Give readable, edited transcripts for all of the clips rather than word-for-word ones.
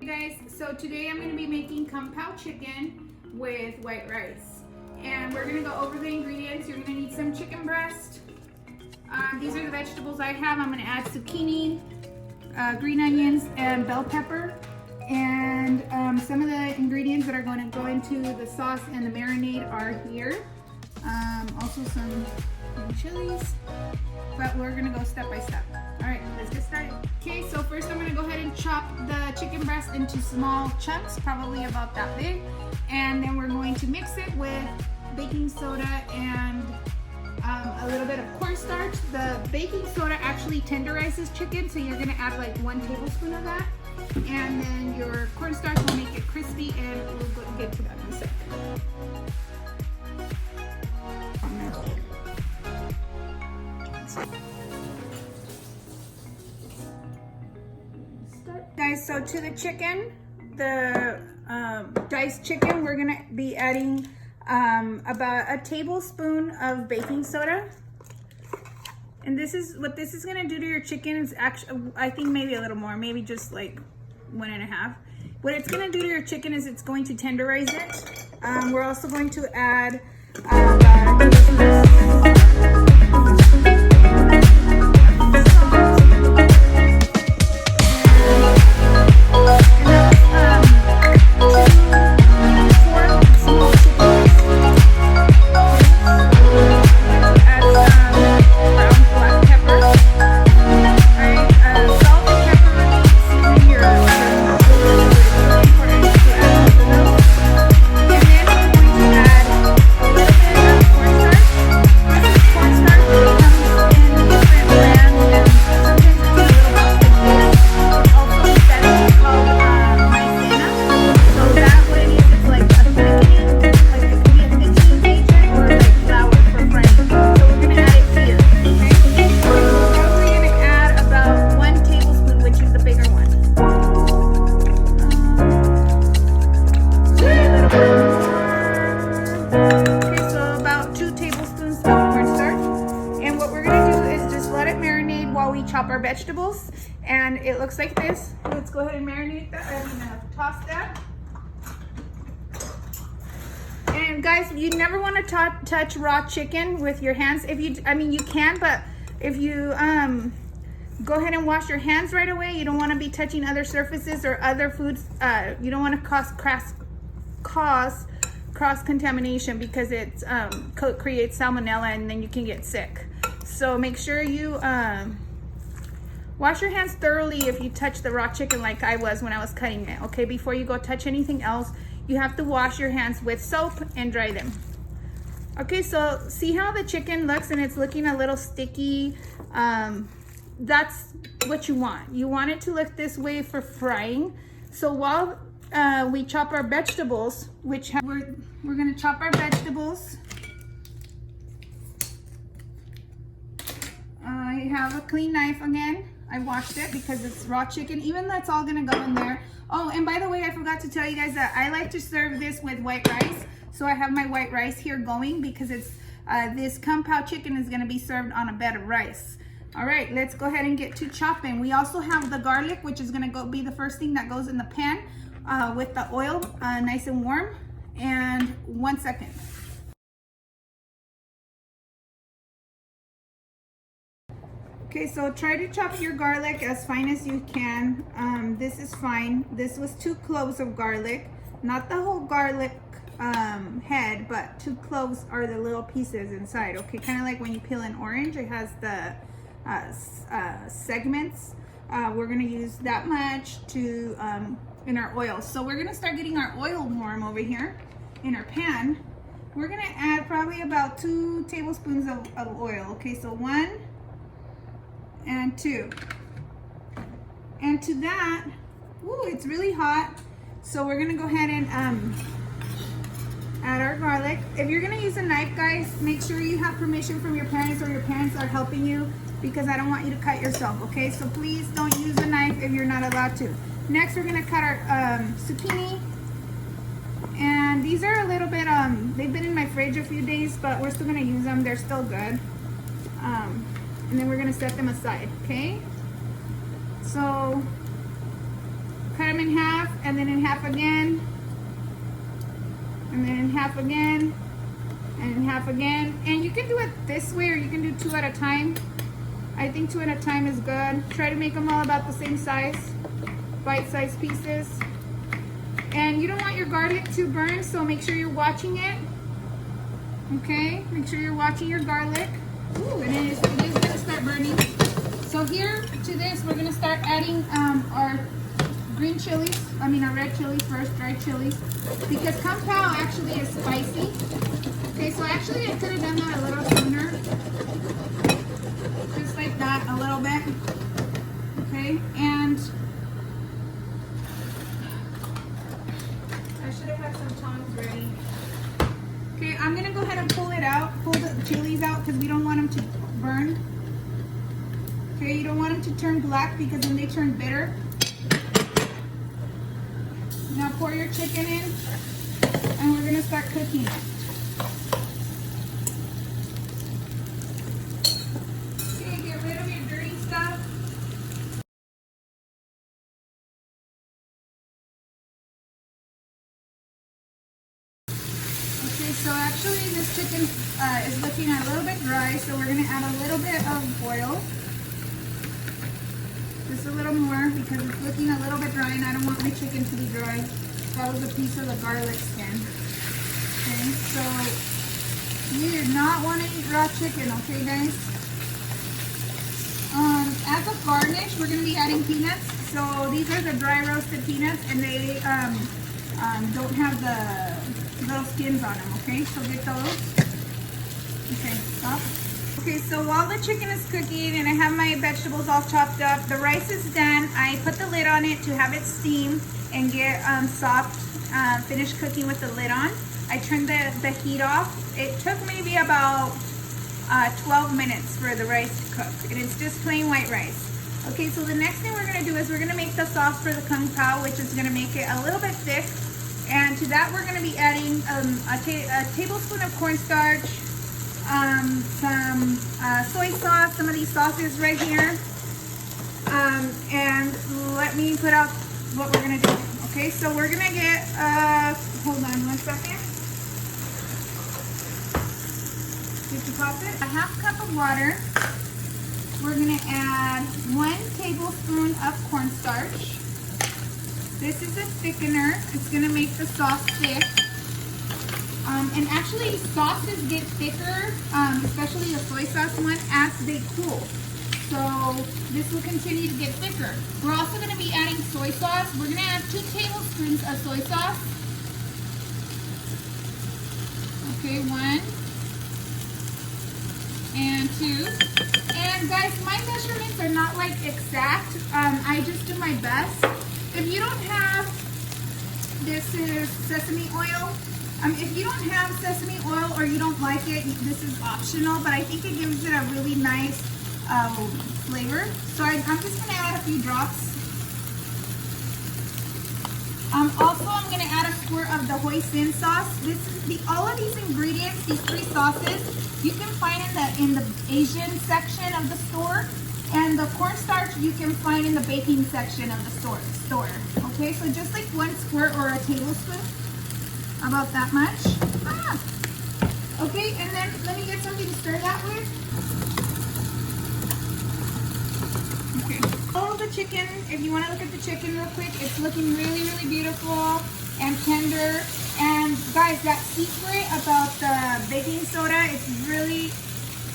guys, so today I'm going to be making Pao Chicken with white rice. And we're going to go over the ingredients. You're going to need some chicken breast. These are the vegetables I have. I'm going to add zucchini, green onions, and bell pepper. And some of the ingredients that are going to go into the sauce and the marinade are here. Also some chilies, but we're going to go step by step. All right, let's get started. Okay, so first I'm gonna go ahead and chop the chicken breast into small chunks, probably about that big. And then we're going to mix it with baking soda and a little bit of cornstarch. The baking soda actually tenderizes chicken, so you're gonna add like 1 tablespoon of that. And then your cornstarch will make it crispy, and we'll get to that in a second. Guys, so to the chicken, the diced chicken, we're gonna be adding about a tablespoon of baking soda. And this is what this is gonna do to your chicken. Is actually, I think maybe a little more, maybe just like 1.5. What it's gonna do to your chicken is it's going to tenderize it. We're also going to add chop our vegetables, and it looks like this. Let's go ahead and marinate that. I'm gonna toss that. And guys, you never want to touch raw chicken with your hands. If you, I mean, you can, but if you go ahead and wash your hands right away. You don't want to be touching other surfaces or other foods. You don't want to cause cross contamination, because it creates salmonella, and then you can get sick. So make sure you wash your hands thoroughly if you touch the raw chicken like I was when I was cutting it, okay? Before you go touch anything else, you have to wash your hands with soap and dry them. Okay, so see how the chicken looks, and it's looking a little sticky. That's what you want. You want it to look this way for frying. So while we chop our vegetables, we're gonna chop our vegetables. I have a clean knife again. I washed it because it's raw chicken. Even that's all gonna go in there. Oh, and by the way, I forgot to tell you guys that I like to serve this with white rice. So I have my white rice here going, because it's this Pao Chicken is gonna be served on a bed of rice. All right, let's go ahead and get to chopping. We also have the garlic, which is gonna be the first thing that goes in the pan with the oil nice and warm. And 1 second. Okay, so try to chop your garlic as fine as you can. This is fine. This was 2 cloves of garlic, not the whole garlic head, but 2 cloves are the little pieces inside. Okay, kind of like when you peel an orange, it has the segments. We're gonna use that much to in our oil. So we're gonna start getting our oil warm over here in our pan. We're gonna add probably about 2 tablespoons of oil. Okay, so 1 and 2. And to that, ooh, it's really hot. So we're gonna go ahead and add our garlic. If you're gonna use a knife, guys, make sure you have permission from your parents, or your parents are helping you, because I don't want you to cut yourself, okay? So please don't use a knife if you're not allowed to. Next, we're gonna cut our zucchini. And these are a little bit, they've been in my fridge a few days, but we're still gonna use them. They're still good. And then we're gonna set them aside, okay? So cut them in half, and then in half again, and then in half again, and in half again. And you can do it this way, or you can do 2 at a time. I think 2 at a time is good. Try to make them all about the same size, bite-sized pieces. And you don't want your garlic to burn, so make sure you're watching it. Okay, make sure you're watching your garlic. Ooh, and it is gonna start burning. So here to this, we're gonna start adding our green chilies. I mean our red chilies first, dried chilies, because Kung Pao actually is spicy. Okay, so actually I could have done that a little sooner, just like that, a little bit. Okay, and I should have had some tongs ready. Okay, I'm gonna go ahead and pull it out, pull the chilies out, because we don't want them to burn. Okay, you don't want them to turn black, because then they turn bitter. Now pour your chicken in, and we're gonna start cooking it. Okay, get rid of your dirty stuff. Okay, so actually this chicken is looking a little bit dry, so we're gonna add a little bit of oil. Just a little more, because it's looking a little bit dry and I don't want my chicken to be dry. That was a piece of the garlic skin. Okay, so you do not want to eat raw chicken, okay guys? As a garnish, we're going to be adding peanuts. So these are the dry roasted peanuts, and they don't have the little skins on them, okay? So get those. Okay, stop. Okay, so while the chicken is cooking and I have my vegetables all chopped up, the rice is done. I put the lid on it to have it steam and get soft, finish cooking with the lid on. I turned the heat off. It took maybe about 12 minutes for the rice to cook, and it's just plain white rice. Okay, so the next thing we're gonna do is we're gonna make the sauce for the Kung Pao, which is gonna make it a little bit thick. And to that we're gonna be adding a tablespoon of cornstarch, some soy sauce, some of these sauces right here, and let me put out what we're gonna do. Okay, so we're gonna get hold on one second. Did you pop it? A half cup of water. We're gonna add 1 tablespoon of cornstarch. This is a thickener. It's gonna make the sauce thick. And actually sauces get thicker, especially the soy sauce one, as they cool. So this will continue to get thicker. We're also going to be adding soy sauce. We're going to add 2 tablespoons of soy sauce. Okay, 1 and 2. And guys, my measurements are not like exact. I just do my best. If you don't have, this is sesame oil. If you don't have sesame oil or you don't like it, this is optional, but I think it gives it a really nice flavor. So I'm just going to add a few drops. Also, I'm going to add a squirt of the hoisin sauce. All of these ingredients, these 3 sauces, you can find in the Asian section of the store, and the cornstarch you can find in the baking section of the store. Okay, so just like 1 squirt or a tablespoon. About that much. Okay, and then let me get something to stir that with. Okay. All the chicken, if you want to look at the chicken real quick, it's looking really, really beautiful and tender. And guys, that secret about the baking soda, it's really,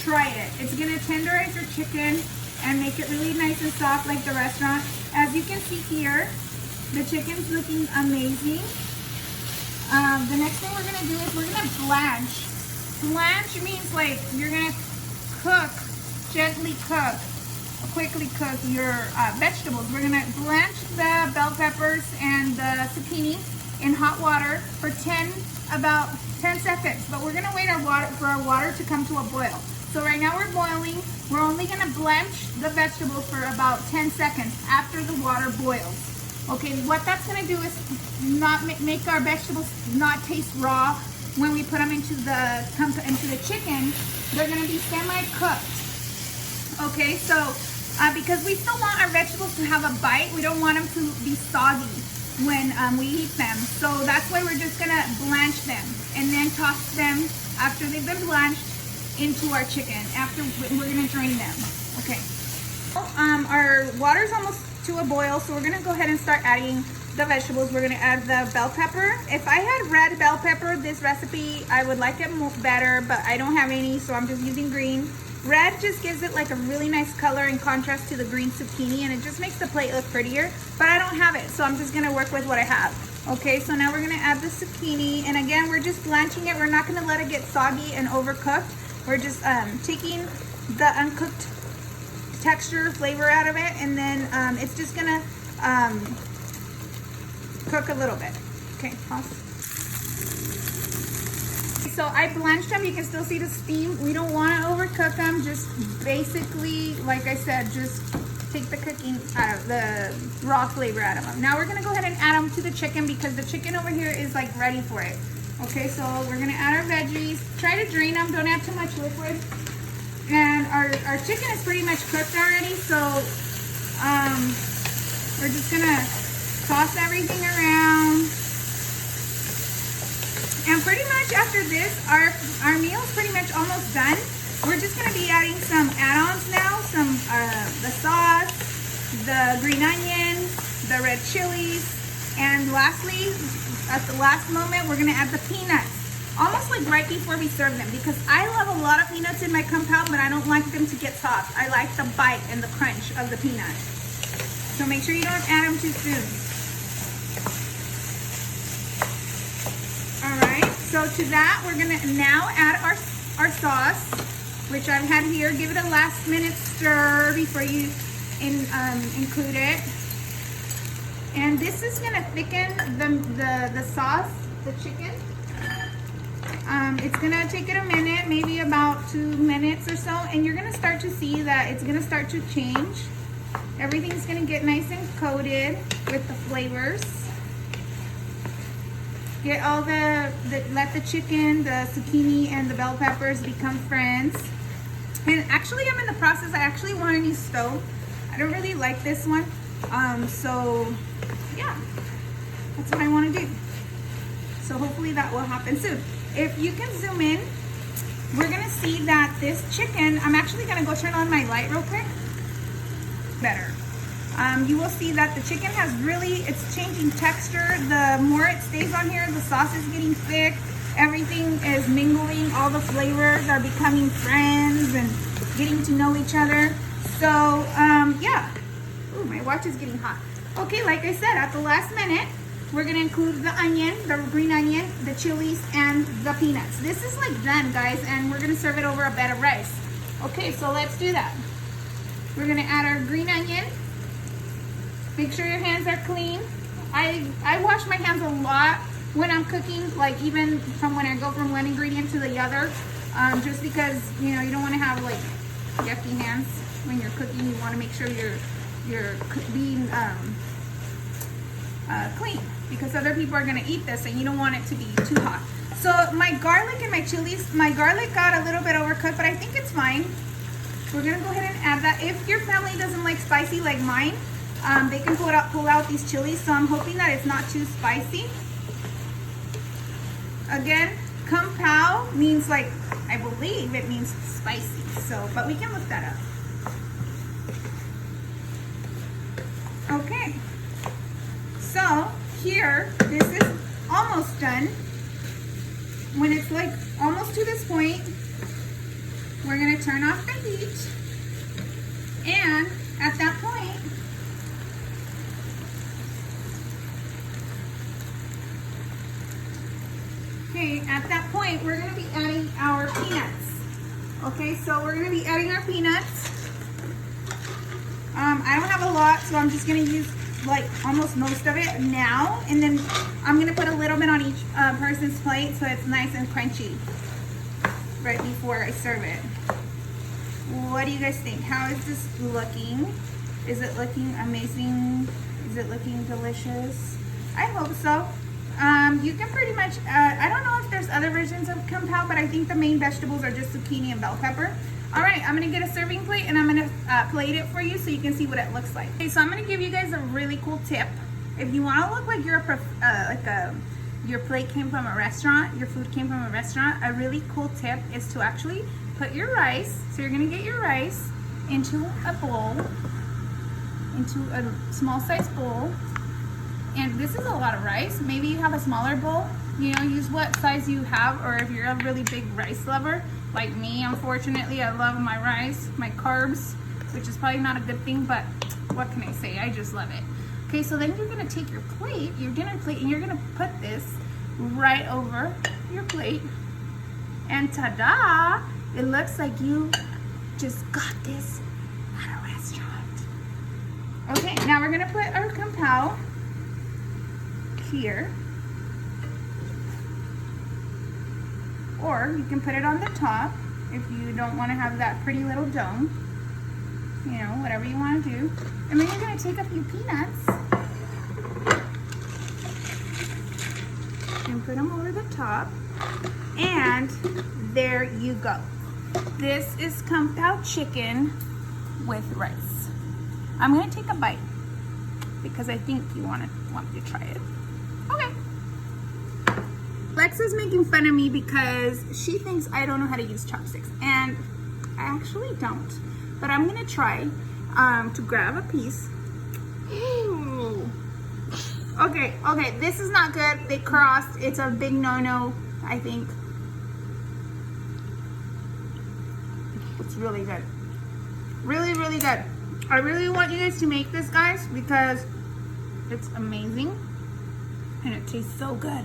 try it. It's going to tenderize your chicken and make it really nice and soft like the restaurant. As you can see here, the chicken's looking amazing. The next thing we're going to do is we're going to blanch. Blanch means like you're going to cook, gently cook, quickly cook your vegetables. We're going to blanch the bell peppers and the zucchini in hot water for about 10 seconds. But we're going to wait for our water to come to a boil. So right now we're boiling. We're only going to blanch the vegetables for about 10 seconds after the water boils. Okay, what that's going to do is not make our vegetables not taste raw when we put them into the chicken. They're going to be semi-cooked. Okay, so because we still want our vegetables to have a bite. We don't want them to be soggy when we eat them. So that's why we're just gonna blanch them and then toss them after they've been blanched into our chicken. After we're gonna drain them. Okay. Our water's almost to a boil, so we're gonna go ahead and start adding the vegetables. We're gonna add the bell pepper. If I had red bell pepper, this recipe, I would like it better, but I don't have any, so I'm just using green. Red just gives it like a really nice color in contrast to the green zucchini, and it just makes the plate look prettier, but I don't have it, so I'm just gonna work with what I have. Okay, so now we're gonna add the zucchini, and again, we're just blanching it. We're not gonna let it get soggy and overcooked. We're just taking the uncooked texture, flavor out of it, and then it's just gonna cook a little bit. Okay, pause. So I blanched them. You can still see the steam. We don't want to overcook them. Just basically, like I said, just take the cooking out of the raw flavor out of them. Now we're gonna go ahead and add them to the chicken because the chicken over here is like ready for it. Okay, so we're gonna add our veggies. Try to drain them. Don't add too much liquid. And our chicken is pretty much cooked already, so we're just gonna toss everything around. And pretty much after this, our meal is pretty much almost done. We're just gonna be adding some add-ons now, some the sauce, the green onions, the red chilies, and lastly, at the last moment, we're gonna add the peanuts. Almost like right before we serve them, because I love a lot of peanuts in my kung pao, but I don't like them to get soft. I like the bite and the crunch of the peanut. So make sure you don't add them too soon. All right, so to that, we're gonna now add our sauce, which I've had here. Give it a last minute stir before you include it. And this is gonna thicken the sauce, the chicken. It's gonna take it a minute, maybe about 2 minutes or so, and you're gonna start to see that it's gonna start to change. Everything's gonna get nice and coated with the flavors. Get all let the chicken, the zucchini, and the bell peppers become friends. And actually, I'm in the process. I actually want a new stove. I don't really like this one, so yeah, that's what I want to do. So hopefully that will happen soon. If you can zoom in, we're gonna see that this chicken, I'm actually gonna go turn on my light real quick. Better. You will see that the chicken has really, it's changing texture. The more it stays on here, the sauce is getting thick. Everything is mingling. All the flavors are becoming friends and getting to know each other. So, yeah. Ooh, my watch is getting hot. Okay, like I said, at the last minute, we're gonna include the onion, the green onion, the chilies, and the peanuts. This is like done, guys, and we're gonna serve it over a bed of rice. Okay, so let's do that. We're gonna add our green onion. Make sure your hands are clean. I wash my hands a lot when I'm cooking, like even from when I go from one ingredient to the other, just because, you know, you don't wanna have like yucky hands when you're cooking. You wanna make sure you're being clean, because other people are gonna eat this and you don't want it to be too hot. So my garlic and my chilies, my garlic got a little bit overcooked, but I think it's fine. We're gonna go ahead and add that. If your family doesn't like spicy like mine, they can pull out these chilies, so I'm hoping that it's not too spicy. Again, kung pao means, like, I believe it means spicy, so, but we can look that up. Okay. So here, this is almost done. When it's like almost to this point, we're gonna turn off the heat. And at that point, we're gonna be adding our peanuts. Okay, so we're gonna be adding our peanuts. I don't have a lot, so I'm just gonna use like almost most of it now, and then I'm gonna put a little bit on each person's plate so it's nice and crunchy right before I serve it. What do you guys think? How is this looking? Is it looking amazing? Is it looking delicious? I hope so. You can pretty much, I don't know if there's other versions of Kung Pao, but I think the main vegetables are just zucchini and bell pepper. All right, I'm gonna get a serving plate and I'm gonna plate it for you so you can see what it looks like. Okay, so I'm gonna give you guys a really cool tip. If you wanna look like you're your plate came from a restaurant, your food came from a restaurant, a really cool tip is to actually put your rice, so you're gonna get your rice into a bowl, into a small size bowl. And this is a lot of rice. Maybe you have a smaller bowl, you know, use what size you have, or if you're a really big rice lover, like me, unfortunately, I love my rice, my carbs, which is probably not a good thing, but what can I say? I just love it. Okay, so then you're gonna take your plate, your dinner plate, and you're gonna put this right over your plate. And ta-da! It looks like you just got this at a restaurant. Okay, now we're gonna put our Kung Pao here, or you can put it on the top if you don't want to have that pretty little dome, you know, whatever you want to do. And then you're going to take a few peanuts and put them over the top, and there you go. This is Kung Pao chicken with rice. I'm going to take a bite because I think you want to try it. Okay. Lexa's making fun of me because she thinks I don't know how to use chopsticks, and I actually don't. But I'm gonna try to grab a piece. Okay, this is not good. They crossed. It's a big no-no, I think. It's really good. Really, really good. I really want you guys to make this, guys, because it's amazing. And it tastes so good.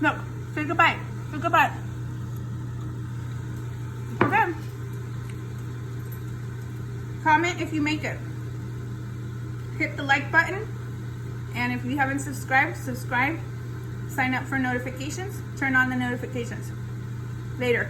Look, take a bite. Take a bite. Okay. Comment if you make it. Hit the like button. And if you haven't subscribed, subscribe. Sign up for notifications. Turn on the notifications. Later.